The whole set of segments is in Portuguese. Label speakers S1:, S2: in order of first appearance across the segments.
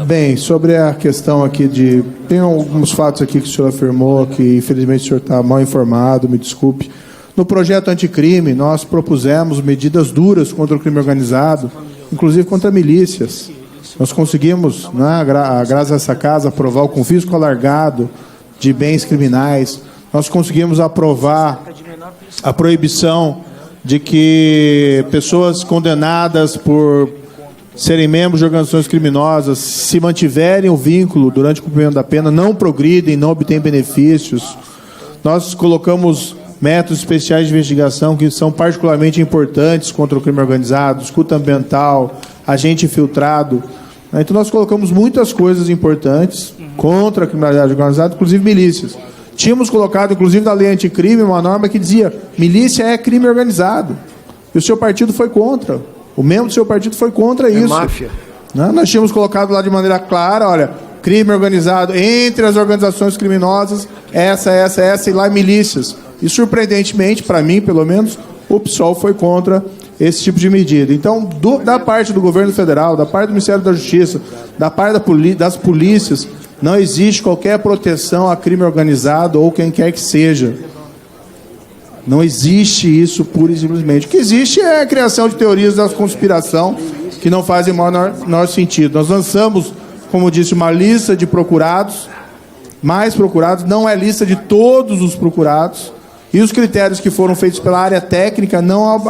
S1: Bem, sobre a questão aqui de... Tem alguns fatos aqui que o senhor afirmou, que infelizmente o senhor está mal informado, me desculpe. No projeto anticrime, nós propusemos medidas duras contra o crime organizado, inclusive contra milícias. Nós conseguimos, né, graças a essa casa, aprovar o confisco alargado de bens criminais. Nós conseguimos aprovar a proibição de que pessoas condenadas por serem membros de organizações criminosas, se mantiverem o vínculo durante o cumprimento da pena, não progridem, não obtêm benefícios. Nós colocamos métodos especiais de investigação que são particularmente importantes contra o crime organizado, escuta ambiental, agente infiltrado. Então nós colocamos muitas coisas importantes contra a criminalidade organizada, inclusive milícias. Tínhamos colocado, inclusive, na lei anticrime, uma norma que dizia: milícia é crime organizado. E o seu partido foi contra. O membro do seu partido foi contra isso.
S2: Máfia.
S1: Nós tínhamos colocado lá de maneira clara, olha, crime organizado entre as organizações criminosas, essa e lá milícias. E, surpreendentemente, para mim, pelo menos, o PSOL foi contra esse tipo de medida. Então, da parte do governo federal, da parte do Ministério da Justiça, da parte das polícias, não existe qualquer proteção a crime organizado ou quem quer que seja. Não existe isso pura e simplesmente. O que existe é a criação de teorias da conspiração que não fazem o menor sentido. Nós lançamos, como disse, uma lista de procurados, mais procurados, não é lista de todos os procurados, e os critérios que foram feitos pela área técnica não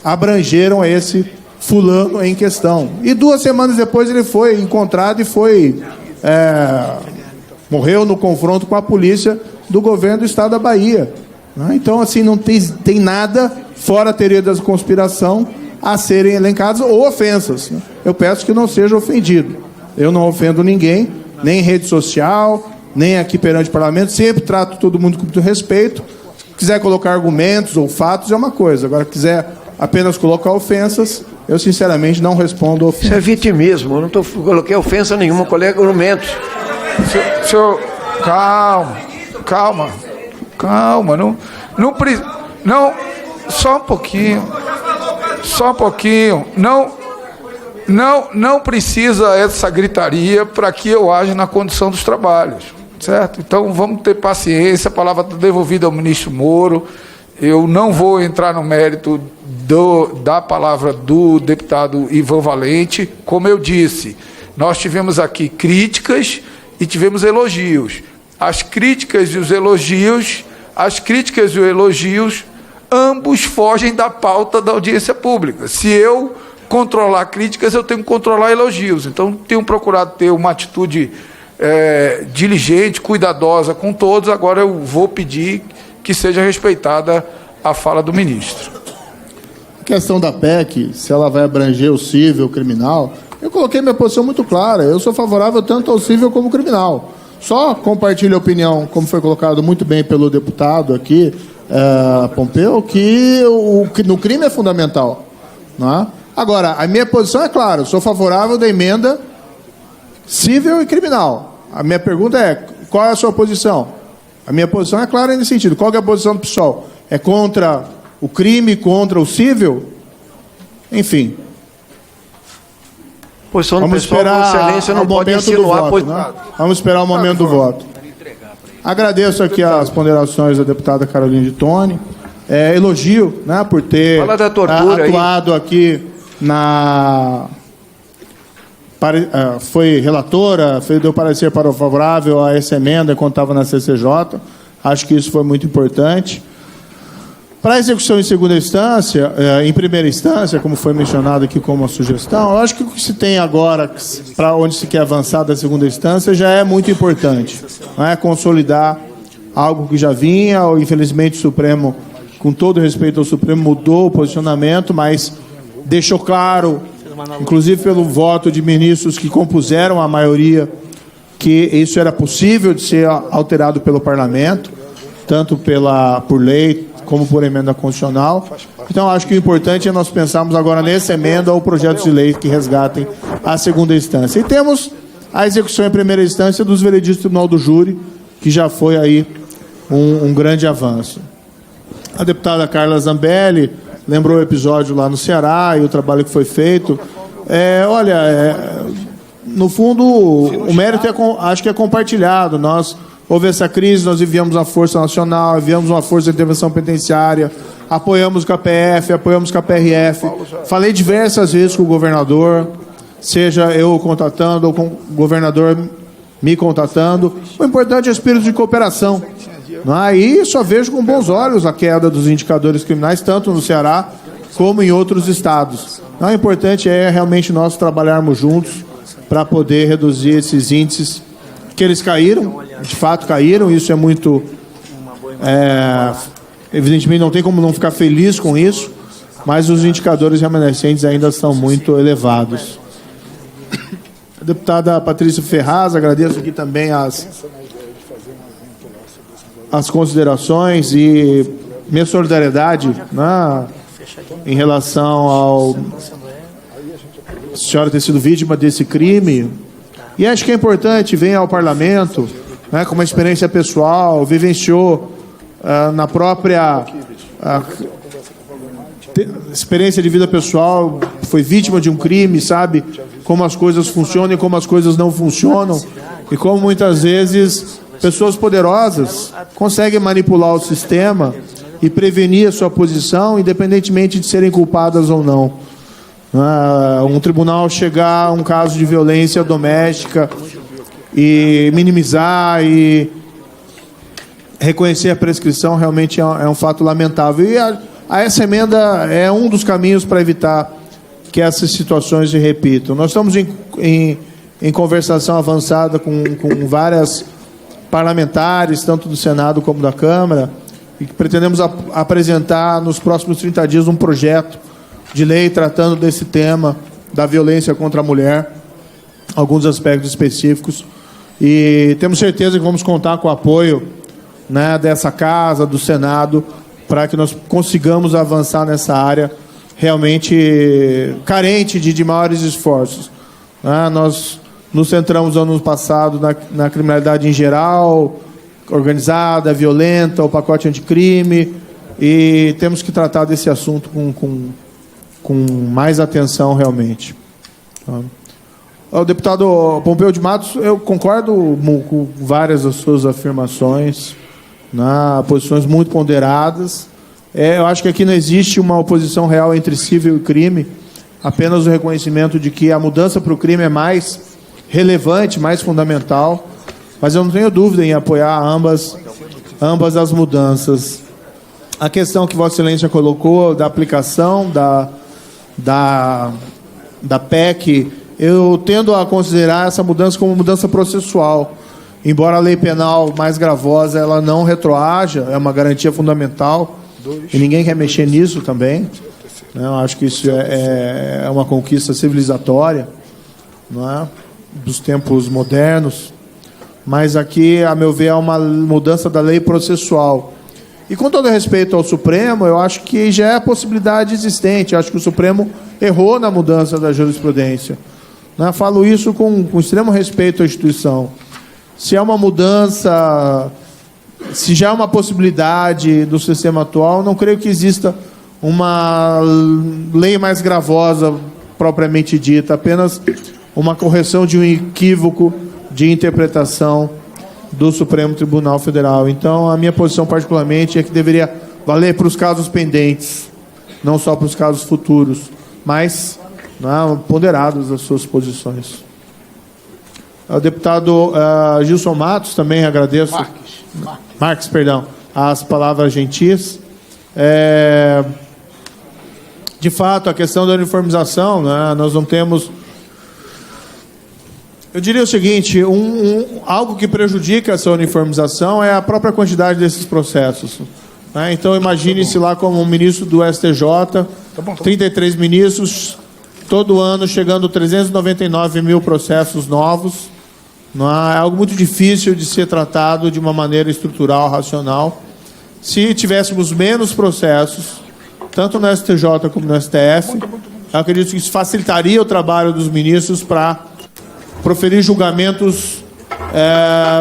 S1: abrangeram esse fulano em questão. E 2 semanas depois ele foi encontrado e morreu no confronto com a polícia do governo do estado da Bahia. Então, assim, não tem nada fora a teoria da conspiração a serem elencadas ou ofensas. Eu peço que não seja ofendido. Eu não ofendo ninguém, nem em rede social, nem aqui perante o parlamento. Sempre trato todo mundo com muito respeito. Se quiser colocar argumentos ou fatos, é uma coisa. Agora, quiser apenas colocar ofensas, eu, sinceramente, não respondo ofensas.
S2: Isso é vitimismo. Eu não coloquei ofensa nenhuma, coloquei argumentos.
S3: Senhor, calma. Não, só um pouquinho. Não precisa essa gritaria para que eu aja na condução dos trabalhos, certo? Então vamos ter paciência. A palavra está devolvida ao ministro Moro. Eu não vou entrar no mérito da palavra do deputado Ivan Valente. Como eu disse, nós tivemos aqui críticas e tivemos elogios. As críticas e os elogios, ambos fogem da pauta da audiência pública. Se eu controlar críticas, eu tenho que controlar elogios. Então, tenho procurado ter uma atitude diligente, cuidadosa com todos. Agora eu vou pedir que seja respeitada a fala do ministro.
S1: A questão da PEC, se ela vai abranger o cível, o criminal, eu coloquei minha posição muito clara. Eu sou favorável tanto ao cível como ao criminal. Só compartilho a opinião, como foi colocado muito bem pelo deputado aqui, Pompeu, que no crime é fundamental. Não é? Agora, a minha posição é clara, eu sou favorável da emenda cível e criminal. A minha pergunta é, qual é a sua posição? A minha posição é clara nesse sentido. Qual que é a posição do PSOL? É contra o crime, contra o cível? Enfim.
S2: Posição do
S1: Vamos
S2: pessoal,
S1: esperar
S2: com excelência, não pode insinuar.
S1: Voto, né? Vamos esperar o momento do voto. Agradeço aqui as ponderações da deputada Carolina de Tone. Elogio, né, por ter atuado aqui foi relatora, deu parecer para o favorável a essa emenda quando estava na CCJ. Acho que isso foi muito importante. Para a execução em segunda instância, em primeira instância, como foi mencionado aqui como uma sugestão, eu acho que o que se tem agora, para onde se quer avançar da segunda instância, já é muito importante. Não é consolidar algo que já vinha, ou, infelizmente o Supremo, com todo respeito ao Supremo, mudou o posicionamento, mas deixou claro, inclusive pelo voto de ministros que compuseram a maioria, que isso era possível de ser alterado pelo Parlamento, tanto por lei como por emenda constitucional. Então, acho que o importante é nós pensarmos agora nessa emenda ou projetos de lei que resgatem a segunda instância. E temos a execução em primeira instância dos vereditos do Tribunal do Júri, que já foi aí um grande avanço. A deputada Carla Zambelli lembrou o episódio lá no Ceará e o trabalho que foi feito. No fundo, o mérito acho que é compartilhado. Houve essa crise, nós enviamos a Força Nacional, enviamos uma Força de Intervenção Penitenciária, apoiamos com a PF, apoiamos com a PRF. Falei diversas vezes com o governador, seja eu contatando ou com o governador me contatando. O importante é o espírito de cooperação. E só vejo com bons olhos a queda dos indicadores criminais, tanto no Ceará como em outros estados. O importante é realmente nós trabalharmos juntos para poder reduzir esses índices, que eles caíram, de fato caíram, isso é muito... evidentemente não tem como não ficar feliz com isso, mas os indicadores remanescentes ainda estão muito elevados. A deputada Patrícia Ferraz, agradeço aqui também as considerações e minha solidariedade, em relação ao a senhora ter sido vítima desse crime. E acho que é importante, vem ao parlamento, com uma experiência pessoal, vivenciou na própria experiência de vida pessoal, foi vítima de um crime, sabe como as coisas funcionam e como as coisas não funcionam, e como muitas vezes pessoas poderosas conseguem manipular o sistema e prevenir a sua posição, independentemente de serem culpadas ou não. Um tribunal chegar a um caso de violência doméstica e minimizar e reconhecer a prescrição realmente é um fato lamentável. E essa emenda é um dos caminhos para evitar que essas situações se repitam. Nós estamos em conversação avançada com várias parlamentares, tanto do Senado como da Câmara, e que pretendemos apresentar nos próximos 30 dias um projeto de lei tratando desse tema da violência contra a mulher, alguns aspectos específicos, e temos certeza que vamos contar com o apoio dessa Casa, do Senado, para que nós consigamos avançar nessa área realmente carente de maiores esforços. Nós nos centramos no ano passado na criminalidade em geral, organizada, violenta, o pacote anticrime, e temos que tratar desse assunto com mais atenção realmente. O deputado Pompeu de Matos, eu concordo com várias das suas afirmações, posições muito ponderadas. Eu acho que aqui não existe uma oposição real entre civil e crime, apenas o reconhecimento de que a mudança para o crime é mais relevante, mais fundamental, mas eu não tenho dúvida em apoiar ambas as mudanças. A questão que Vossa Excelência colocou da aplicação da PEC, eu tendo a considerar essa mudança como mudança processual. Embora a lei penal mais gravosa ela não retroaja, é uma garantia fundamental, e ninguém quer mexer nisso também. Eu acho que isso é uma conquista civilizatória, dos tempos modernos. Mas aqui, a meu ver, é uma mudança da lei processual. E com todo respeito ao Supremo, eu acho que já é a possibilidade existente. Eu acho que o Supremo errou na mudança da jurisprudência. Falo isso com extremo respeito à instituição. Se é uma mudança, se já é uma possibilidade do sistema atual, não creio que exista uma lei mais gravosa propriamente dita, apenas uma correção de um equívoco de interpretação do Supremo Tribunal Federal. Então, a minha posição particularmente é que deveria valer para os casos pendentes, não só para os casos futuros, mas ponderados as suas posições. O deputado Gilson Matos, também agradeço. Marques, perdão, as palavras gentis. De fato, a questão da uniformização, nós não temos... Eu diria o seguinte, algo que prejudica essa uniformização é a própria quantidade desses processos. Então, imagine-se lá como um ministro do STJ, 33 ministros, todo ano chegando 399 mil processos novos. É algo muito difícil de ser tratado de uma maneira estrutural, racional. Se tivéssemos menos processos, tanto no STJ como no STF, eu acredito que isso facilitaria o trabalho dos ministros para proferir julgamentos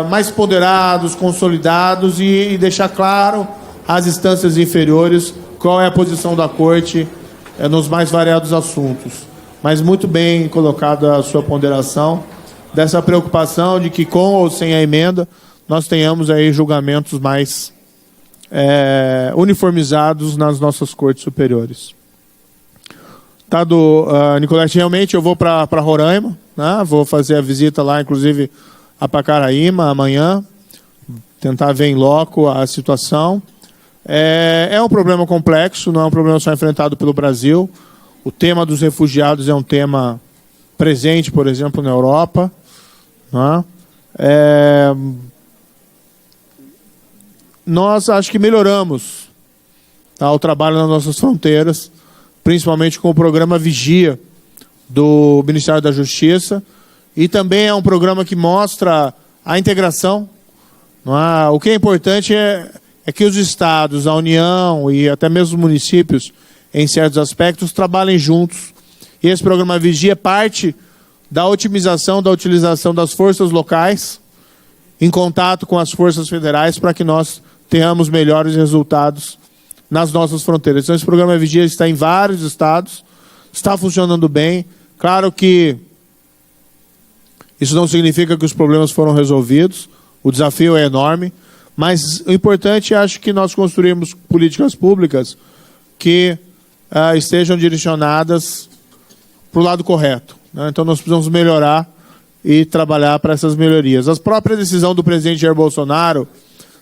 S1: mais ponderados, consolidados e deixar claro às instâncias inferiores qual é a posição da Corte nos mais variados assuntos. mas muito bem colocada a sua ponderação dessa preocupação de que, com ou sem a emenda, nós tenhamos aí julgamentos mais uniformizados nas nossas cortes superiores. Nicolete, realmente eu vou para Roraima, né? Vou fazer a visita lá, inclusive a Pacaraíma, amanhã, tentar ver em loco a situação. É um problema complexo, não é um problema só enfrentado pelo Brasil. O tema dos refugiados é um tema presente, por exemplo, na Europa, né? Nós acho que melhoramos, tá, o trabalho nas nossas fronteiras, principalmente com o programa Vigia do Ministério da Justiça, e também é um programa que mostra a integração. Não é? O que é importante é que os estados, a União e até mesmo os municípios, em certos aspectos, trabalhem juntos. E esse programa Vigia é parte da otimização, da utilização das forças locais, em contato com as forças federais, para que nós tenhamos melhores resultados nas nossas fronteiras. Então, esse programa Vigia está em vários estados, está funcionando bem. Claro que isso não significa que os problemas foram resolvidos, o desafio é enorme, mas o importante, acho que nós construímos políticas públicas que estejam direcionadas para o lado correto, né? Então, nós precisamos melhorar e trabalhar para essas melhorias. A própria decisão do presidente Jair Bolsonaro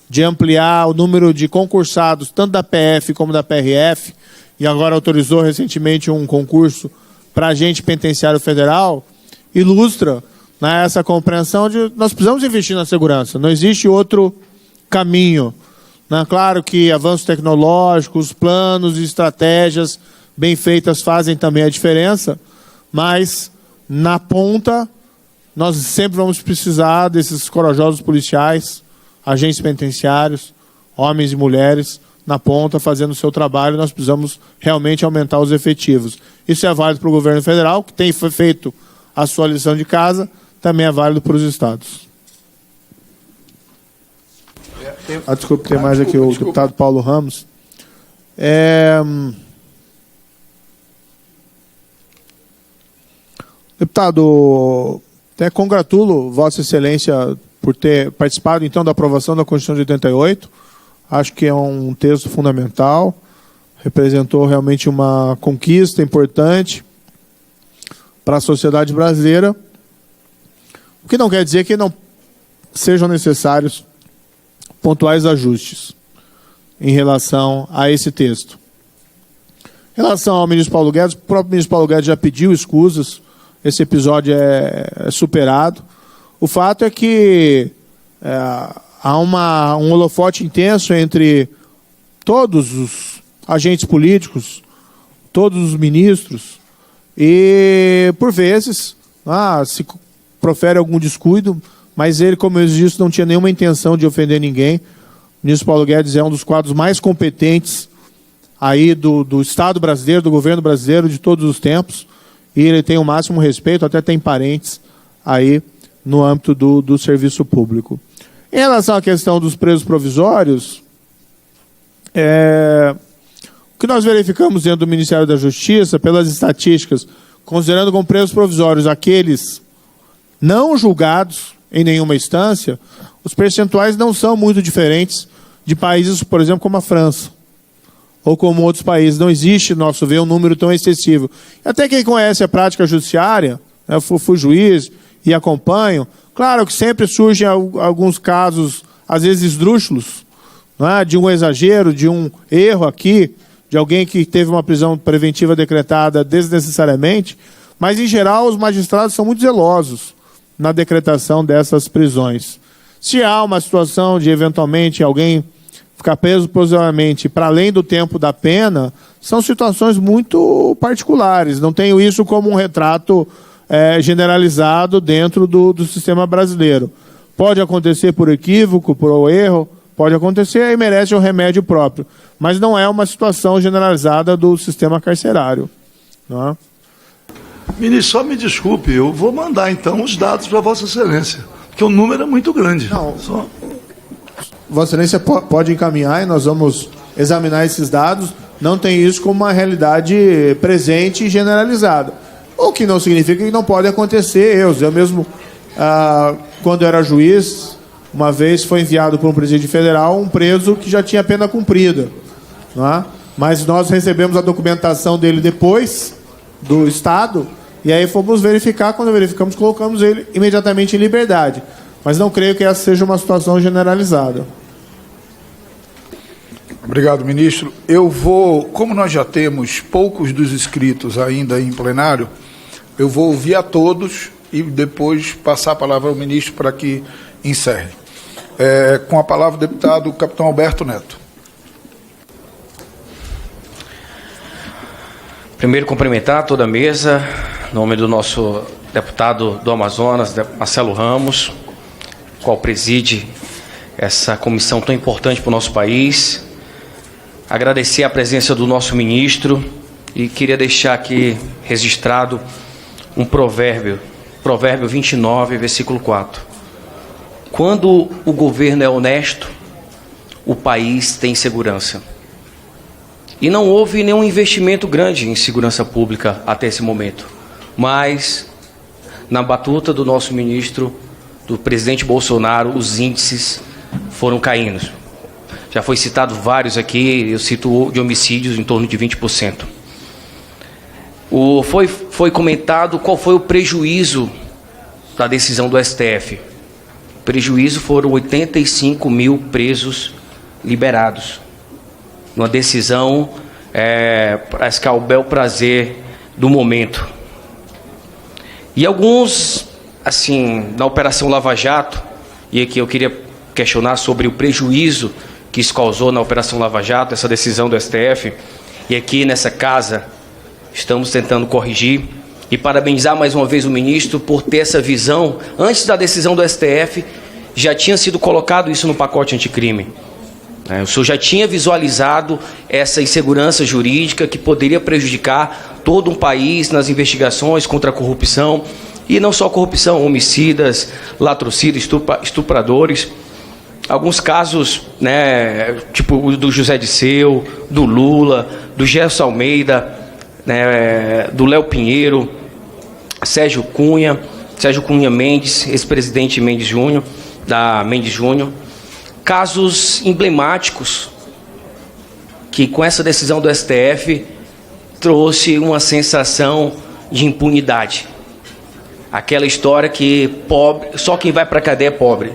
S1: de ampliar o número de concursados, tanto da PF como da PRF, e agora autorizou recentemente um concurso para agente penitenciário federal, ilustra, né, essa compreensão de nós precisamos investir na segurança, não existe outro caminho, né? Claro que avanços tecnológicos, planos e estratégias bem feitas fazem também a diferença, mas na ponta nós sempre vamos precisar desses corajosos policiais, agentes penitenciários, homens e mulheres na ponta fazendo o seu trabalho. Nós precisamos realmente aumentar os efetivos. Isso é válido para o governo federal, que tem feito a sua lição de casa, também é válido para os estados. Desculpe, tem mais aqui o deputado Paulo Ramos. Deputado, até congratulo Vossa Excelência por ter participado, então, da aprovação da Constituição de 88. Acho que é um texto fundamental, representou realmente uma conquista importante para a sociedade brasileira, o que não quer dizer que não sejam necessários pontuais ajustes em relação a esse texto. Em relação ao ministro Paulo Guedes, o próprio ministro Paulo Guedes já pediu escusas, esse episódio é superado. O fato é que há um holofote intenso entre todos os agentes políticos, todos os ministros, e, por vezes, se profere algum descuido, mas ele, como eu disse, não tinha nenhuma intenção de ofender ninguém. O ministro Paulo Guedes é um dos quadros mais competentes aí do Estado brasileiro, do governo brasileiro de todos os tempos, e ele tem o máximo respeito, até tem parentes aí no âmbito do serviço público. Em relação à questão dos presos provisórios, o que nós verificamos dentro do Ministério da Justiça, pelas estatísticas, considerando como presos provisórios aqueles não julgados em nenhuma instância, os percentuais não são muito diferentes de países, por exemplo, como a França, ou como outros países. Não existe, no nosso ver, um número tão excessivo. Até quem conhece a prática judiciária, eu fui juiz e acompanho, claro que sempre surgem alguns casos, às vezes esdrúxulos, não é? De um exagero, de um erro aqui, de alguém que teve uma prisão preventiva decretada desnecessariamente, mas, em geral, os magistrados são muito zelosos na decretação dessas prisões. Se há uma situação de, eventualmente, alguém ficar preso provisoriamente para além do tempo da pena, são situações muito particulares. Não tenho isso como um retrato generalizado dentro do sistema brasileiro. Pode acontecer por equívoco, por erro, pode acontecer e merece um remédio próprio. Mas não é uma situação generalizada do sistema carcerário. Não é?
S4: Ministro, só me desculpe, eu vou mandar então os dados para Vossa Excelência, porque o número é muito grande.
S1: Não. Vossa Excelência pode encaminhar e nós vamos examinar esses dados. Não tem isso como uma realidade presente e generalizada. o que não significa que não pode acontecer erros. Eu mesmo, quando era juiz, uma vez foi enviado por um presídio federal um preso que já tinha pena cumprida, não é? Mas nós recebemos a documentação dele depois do Estado, e aí fomos verificar. Quando verificamos, colocamos ele imediatamente em liberdade. Mas não creio que essa seja uma situação generalizada.
S3: Obrigado, ministro. Eu vou, como nós já temos poucos dos inscritos ainda em plenário, eu vou ouvir a todos e depois passar a palavra ao ministro para que encerre. Com a palavra o deputado Capitão Alberto Neto.
S5: Primeiro, cumprimentar toda a mesa, em nome do nosso deputado do Amazonas, Marcelo Ramos, qual preside essa comissão tão importante para o nosso país. Agradecer a presença do nosso ministro e queria deixar aqui registrado um provérbio, Provérbio 29, versículo 4. Quando o governo é honesto, o país tem segurança. E não houve nenhum investimento grande em segurança pública até esse momento. Mas, na batuta do nosso ministro, do presidente Bolsonaro, os índices foram caindo. Já foi citado vários aqui, eu cito de homicídios em torno de 20%. Foi comentado qual foi o prejuízo da decisão do STF. O prejuízo foram 85 mil presos liberados. Uma decisão, parece que é o bel prazer do momento. E alguns, assim, na Operação Lava Jato, e aqui eu queria questionar sobre o prejuízo que isso causou na Operação Lava Jato, essa decisão do STF, e aqui nessa casa estamos tentando corrigir e parabenizar mais uma vez o ministro por ter essa visão. Antes da decisão do STF, já tinha sido colocado isso no pacote anticrime. O senhor já tinha visualizado essa insegurança jurídica que poderia prejudicar todo um país nas investigações contra a corrupção, e não só corrupção, homicidas, latrocidas, estupradores. Alguns casos, tipo o do José Disseu, do Lula, do Gerson Almeida, do Léo Pinheiro, Sérgio Cunha Mendes, ex-presidente Mendes Júnior, da Mendes Júnior. Casos emblemáticos que, com essa decisão do STF, trouxe uma sensação de impunidade. Aquela história que pobre, só quem vai para a cadeia é pobre.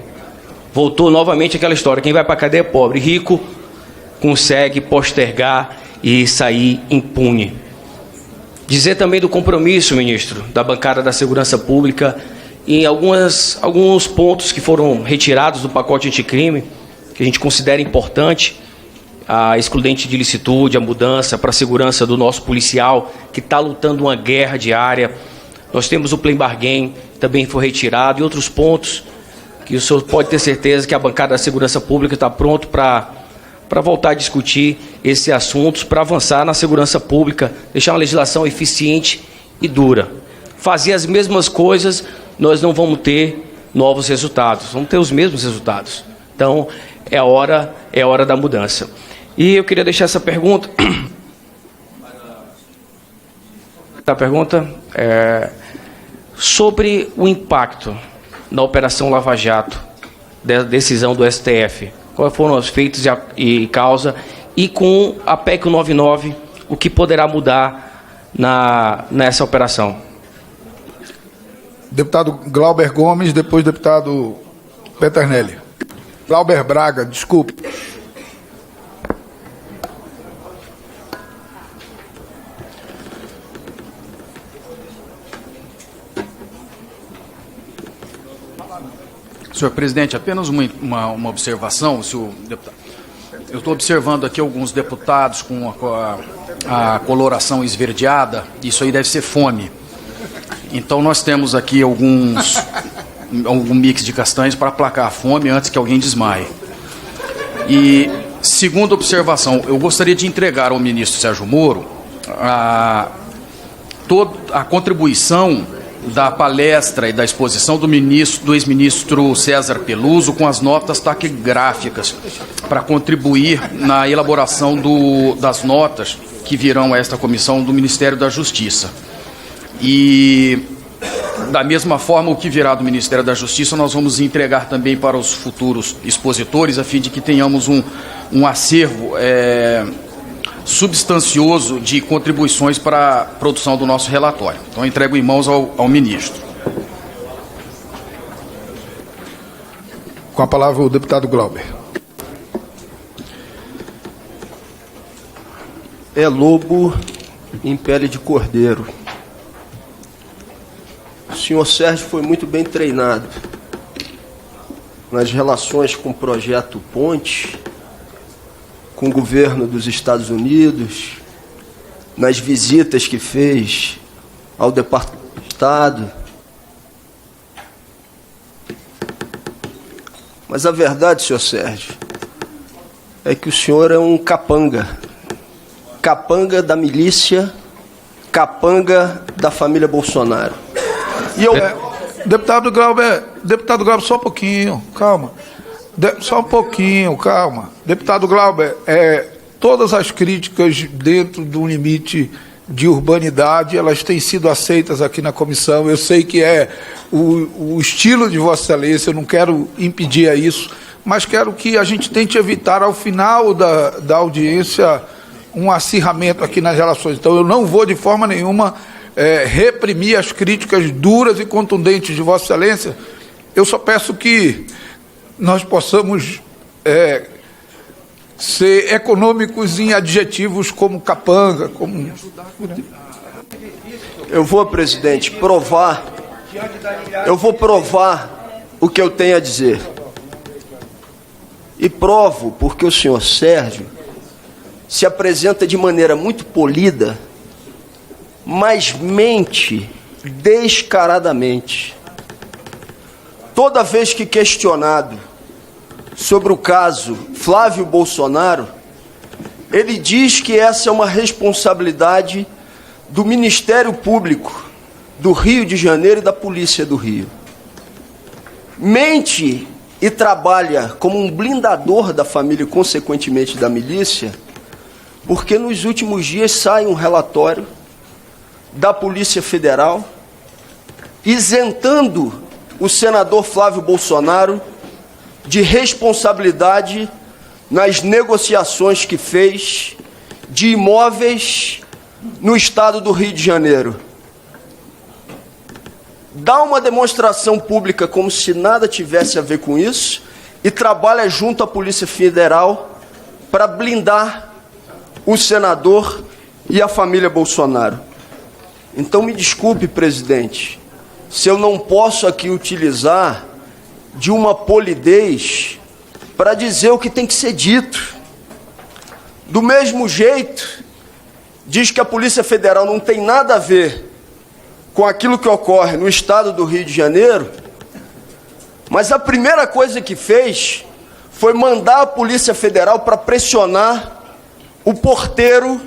S5: Voltou novamente aquela história, quem vai para a cadeia é pobre. Rico consegue postergar e sair impune. Dizer também do compromisso, ministro, da bancada da Segurança Pública em alguns pontos que foram retirados do pacote anticrime, que a gente considera importante, a excludente de ilicitude, a mudança para a segurança do nosso policial, que está lutando uma guerra diária. Nós temos o play bargain, também foi retirado, e outros pontos que o senhor pode ter certeza que a bancada da Segurança Pública está pronto para voltar a discutir esses assuntos, para avançar na segurança pública, deixar uma legislação eficiente e dura. Fazer as mesmas coisas, nós não vamos ter novos resultados, vamos ter os mesmos resultados. Então, é hora da mudança. E eu queria deixar essa pergunta. A pergunta é sobre o impacto na Operação Lava Jato, da decisão do STF. Quais foram os feitos e causa, e com a PEC 99, o que poderá mudar nessa operação?
S3: Deputado Glauber Gomes, depois deputado Peternelli. Glauber Braga, desculpe.
S6: Senhor presidente, apenas uma observação. Eu estou observando aqui alguns deputados com a coloração esverdeada. Isso aí deve ser fome. Então nós temos aqui algum mix de castanhas para aplacar a fome antes que alguém desmaie. E segunda observação, eu gostaria de entregar ao ministro Sérgio Moro toda a contribuição da palestra e da exposição do ex-ministro César Peluso com as notas taquigráficas para contribuir na elaboração das notas que virão a esta comissão do Ministério da Justiça. E, da mesma forma, o que virá do Ministério da Justiça, nós vamos entregar também para os futuros expositores, a fim de que tenhamos um acervo substancioso de contribuições para a produção do nosso relatório. Então, entrego em mãos ao ministro.
S3: Com a palavra o deputado Glauber.
S7: É lobo em pele de cordeiro. O senhor Sérgio foi muito bem treinado nas relações com o projeto Ponte, com o governo dos Estados Unidos, nas visitas que fez ao Departamento de Estado. Mas a verdade, senhor Sérgio, é que o senhor é um capanga. Capanga da milícia, capanga da família Bolsonaro. E eu...
S3: Deputado Glauber, só um pouquinho, calma. Só um pouquinho, calma. Deputado Glauber, todas as críticas dentro do limite de urbanidade, elas têm sido aceitas aqui na comissão. Eu sei que é o estilo de Vossa Excelência, eu não quero impedir a isso, mas quero que a gente tente evitar, ao final da audiência, um acirramento aqui nas relações. Então, eu não vou, de forma nenhuma, reprimir as críticas duras e contundentes de Vossa Excelência. Eu só peço que nós possamos ser econômicos em adjetivos como capanga, como...
S7: Eu vou, presidente, provar o que eu tenho a dizer. E provo porque o senhor Sérgio se apresenta de maneira muito polida, mas mente descaradamente. Toda vez que questionado sobre o caso Flávio Bolsonaro, ele diz que essa é uma responsabilidade do Ministério Público do Rio de Janeiro e da Polícia do Rio. Mente e trabalha como um blindador da família e, consequentemente, da milícia, porque nos últimos dias sai um relatório da Polícia Federal isentando o senador Flávio Bolsonaro de responsabilidade nas negociações que fez de imóveis no estado do Rio de Janeiro. Dá uma demonstração pública como se nada tivesse a ver com isso e trabalha junto à Polícia Federal para blindar o senador e a família Bolsonaro. Então, me desculpe, presidente, se eu não posso aqui utilizar de uma polidez para dizer o que tem que ser dito. Do mesmo jeito, diz que a Polícia Federal não tem nada a ver com aquilo que ocorre no estado do Rio de Janeiro, mas a primeira coisa que fez foi mandar a Polícia Federal para pressionar o porteiro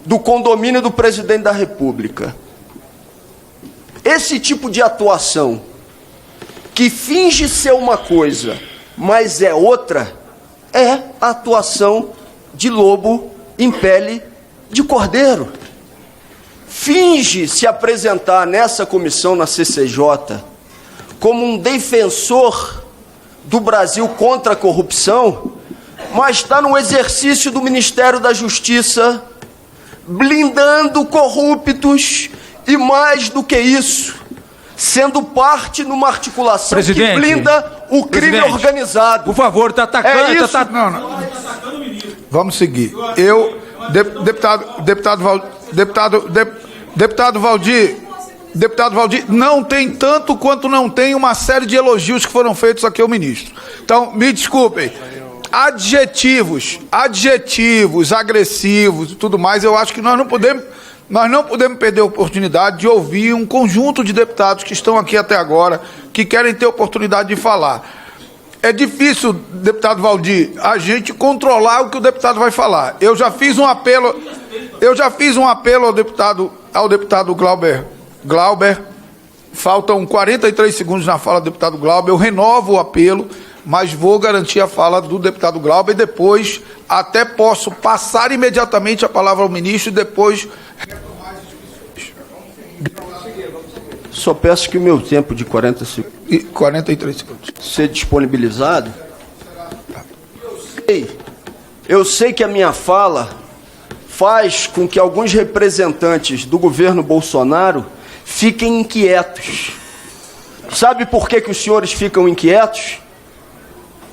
S7: do condomínio do presidente da República. Esse tipo de atuação, que finge ser uma coisa, mas é outra, é a atuação de lobo em pele de cordeiro. Finge se apresentar nessa comissão, na CCJ, como um defensor do Brasil contra a corrupção, mas está no exercício do Ministério da Justiça, blindando corruptos e, mais do que isso, sendo parte numa articulação que blinda o crime organizado.
S8: Por favor, está atacando.
S7: É isso.
S3: Não. Vamos seguir. Deputado Valdir, não tem tanto quanto não tem uma série de elogios que foram feitos aqui ao ministro. Então, me desculpem. Adjetivos agressivos e tudo mais, eu acho que nós não podemos perder a oportunidade de ouvir um conjunto de deputados que estão aqui até agora, que querem ter oportunidade de falar. É difícil, deputado Valdir, a gente controlar o que o deputado vai falar. Eu já fiz um apelo ao deputado Glauber, faltam 43 segundos na fala do deputado Glauber, eu renovo o apelo, mas vou garantir a fala do deputado Glauber e depois até posso passar imediatamente a palavra ao ministro e depois retomar as discussões.
S7: Só peço que o meu tempo de 40 segundos
S3: E 43 segundos.
S7: ser disponibilizado. Eu sei que a minha fala faz com que alguns representantes do governo Bolsonaro fiquem inquietos. Sabe por que os senhores ficam inquietos?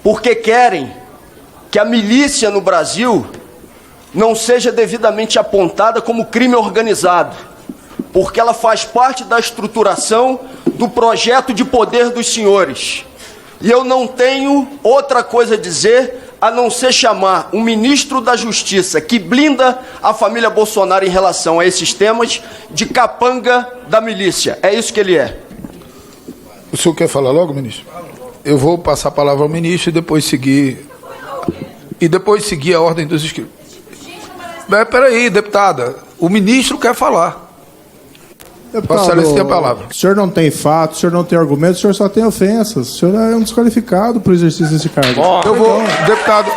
S7: Porque querem que a milícia no Brasil não seja devidamente apontada como crime organizado, porque ela faz parte da estruturação do projeto de poder dos senhores. E eu não tenho outra coisa a dizer a não ser chamar um ministro da Justiça que blinda a família Bolsonaro em relação a esses temas de capanga da milícia. É isso que ele é.
S3: O senhor quer falar logo, ministro? Eu vou passar a palavra ao ministro e depois seguir a ordem dos inscritos. Peraí, deputada. O ministro quer falar. Vossa Excelência tem a palavra.
S1: O senhor não tem fato, o senhor não tem argumentos, o senhor só tem ofensas. O senhor é um desqualificado para o exercício desse cargo.
S3: Eu vou, deputado,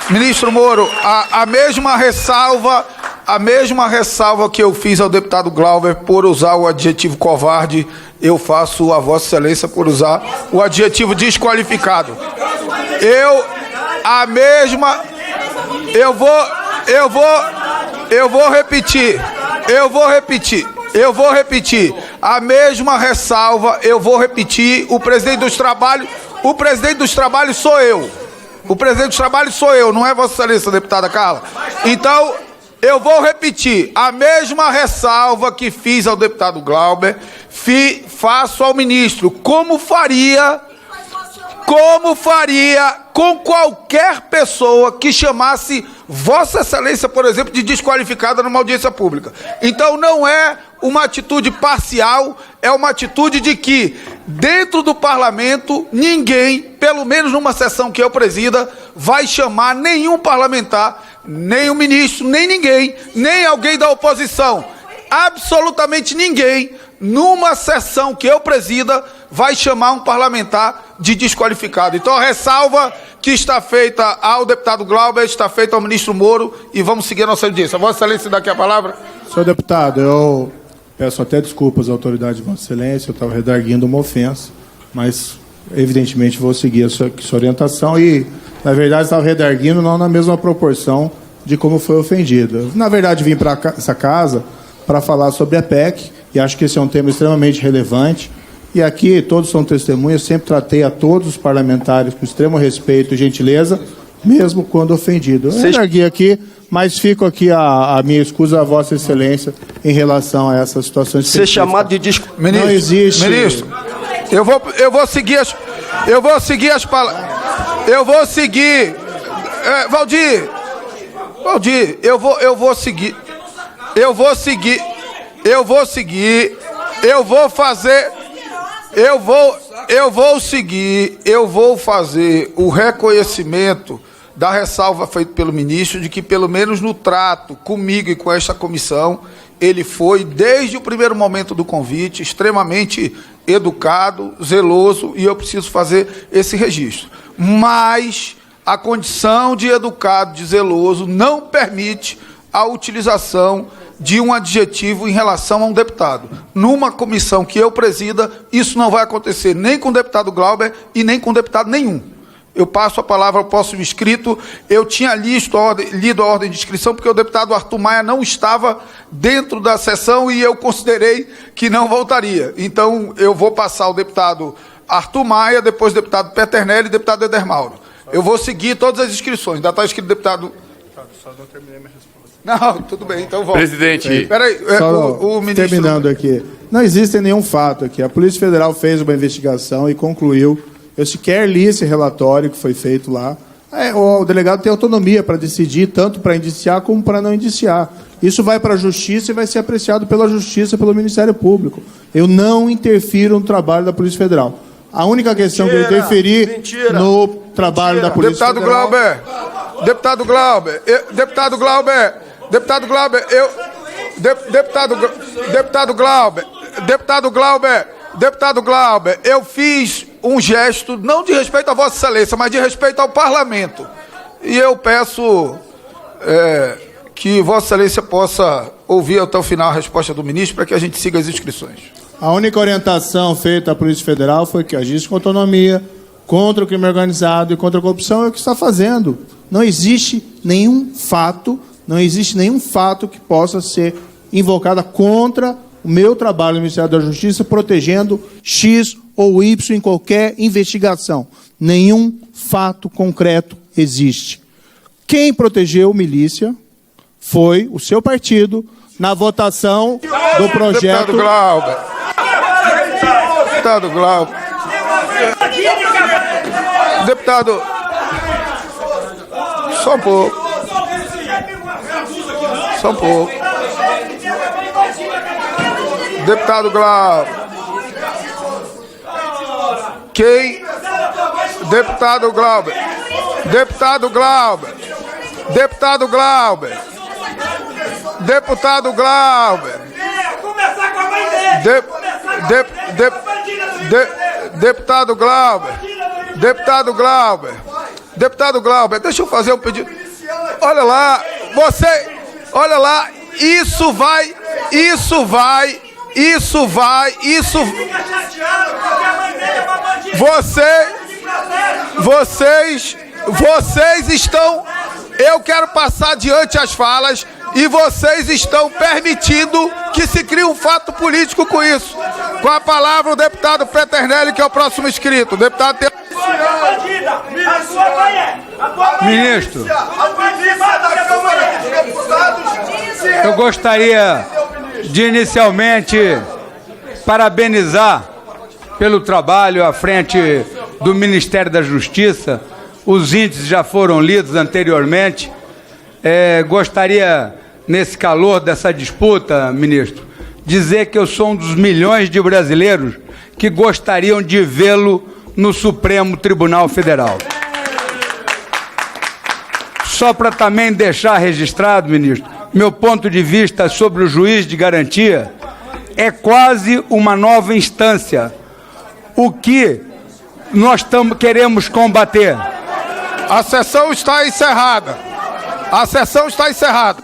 S3: ministro Moro, a mesma ressalva que eu fiz ao deputado Glauber por usar o adjetivo covarde, eu faço a Vossa Excelência por usar o adjetivo desqualificado. Eu vou repetir. A mesma ressalva, eu vou repetir. O presidente dos trabalhos sou eu. O presidente dos trabalhos sou eu, não é Vossa Excelência, deputada Carla. Então, eu vou repetir. A mesma ressalva que fiz ao deputado Glauber, faço ao ministro. Como faria com qualquer pessoa que chamasse Vossa Excelência, por exemplo, de desqualificada numa audiência pública. Então não é uma atitude parcial, é uma atitude de que dentro do parlamento ninguém, pelo menos numa sessão que eu presida, vai chamar nenhum parlamentar, nem o ministro, nem ninguém, nem alguém da oposição. Absolutamente ninguém, numa sessão que eu presida, vai chamar um parlamentar de desqualificado. Então a ressalva que está feita ao deputado Glauber está feita ao ministro Moro e vamos seguir a nossa audiência. Vossa Excelência, dá aqui a palavra.
S1: Senhor deputado, eu peço até desculpas à autoridade de Vossa Excelência, eu estava redarguindo uma ofensa, mas evidentemente vou seguir a sua orientação e, na verdade, estava redarguindo não na mesma proporção de como foi ofendido. Na verdade, vim para essa casa para falar sobre a PEC e acho que esse é um tema extremamente relevante. E aqui todos são testemunhas, sempre tratei a todos os parlamentares com extremo respeito e gentileza, mesmo quando ofendido. Eu redarguei aqui, mas fico aqui a minha escusa a Vossa Excelência em relação a essa situação.
S7: Ser chamado de
S1: Não existe.
S3: Ministro, eu vou seguir as palavras. Eu vou seguir. Valdir, eu vou seguir. Eu vou fazer o reconhecimento da ressalva feita pelo ministro de que, pelo menos no trato comigo e com esta comissão, ele foi, desde o primeiro momento do convite, extremamente educado, zeloso, e eu preciso fazer esse registro. Mas a condição de educado, de zeloso, não permite a utilização de um adjetivo em relação a um deputado. Numa comissão que eu presida, isso não vai acontecer nem com o deputado Glauber e nem com deputado nenhum. Eu passo a palavra ao próximo inscrito. Eu tinha lido a ordem de inscrição porque o deputado Arthur Maia não estava dentro da sessão e eu considerei que não voltaria. Então, eu vou passar ao deputado Arthur Maia, depois o deputado Peternelli e o deputado Eder Mauro. Eu vou seguir todas as inscrições. Ainda está escrito deputado...
S1: Só não terminei minha resposta.
S3: Não, tudo bem, então vamos.
S8: Presidente.
S3: Peraí, o ministro...
S1: Terminando aqui. Não existe nenhum fato aqui. A Polícia Federal fez uma investigação e concluiu. Eu sequer li esse relatório que foi feito lá. O delegado tem autonomia para decidir, tanto para indiciar como para não indiciar. Isso vai para a Justiça e vai ser apreciado pela Justiça, pelo Ministério Público. Eu não interfiro no trabalho da Polícia Federal. A única questão que eu interferi no trabalho da Polícia Federal...
S3: Deputado Glauber, eu fiz um gesto, não de respeito a Vossa Excelência, mas de respeito ao Parlamento. E eu peço que Vossa Excelência possa ouvir até o final a resposta do ministro para que a gente siga as inscrições.
S1: A única orientação feita à Polícia Federal foi que agisse com autonomia, contra o crime organizado e contra a corrupção, é o que está fazendo. Não existe nenhum fato que possa ser invocado contra o meu trabalho no Ministério da Justiça, protegendo X ou Y em qualquer investigação. Nenhum fato concreto existe. Quem protegeu milícia foi o seu partido na votação do projeto...
S3: Deputado Glauber. Deputado Glauber. Deputado... Só um pouco. Só um pouco. Deputado Glauber. Quem? Deputado Glauber. Deputado Glauber. Deputado Glauber. Deputado Glauber. Deputado Glauber. Deputado Glauber. Deputado Glauber, deixa eu fazer um pedido. Olha lá, olha lá, vocês estão, eu quero passar adiante as falas e vocês estão permitindo que se crie um fato político com isso. Com a palavra o deputado Peternelli, que é o próximo inscrito. O deputado tem...
S8: Ministro, eu gostaria de inicialmente parabenizar pelo trabalho à frente do Ministério da Justiça. Os índices já foram lidos anteriormente. Gostaria, nesse calor dessa disputa, ministro, dizer que eu sou um dos milhões de brasileiros que gostariam de vê-lo no Supremo Tribunal Federal. Só para também deixar registrado, ministro, meu ponto de vista sobre o juiz de garantia é quase uma nova instância. O que nós queremos combater?
S3: A sessão está encerrada. A sessão está encerrada.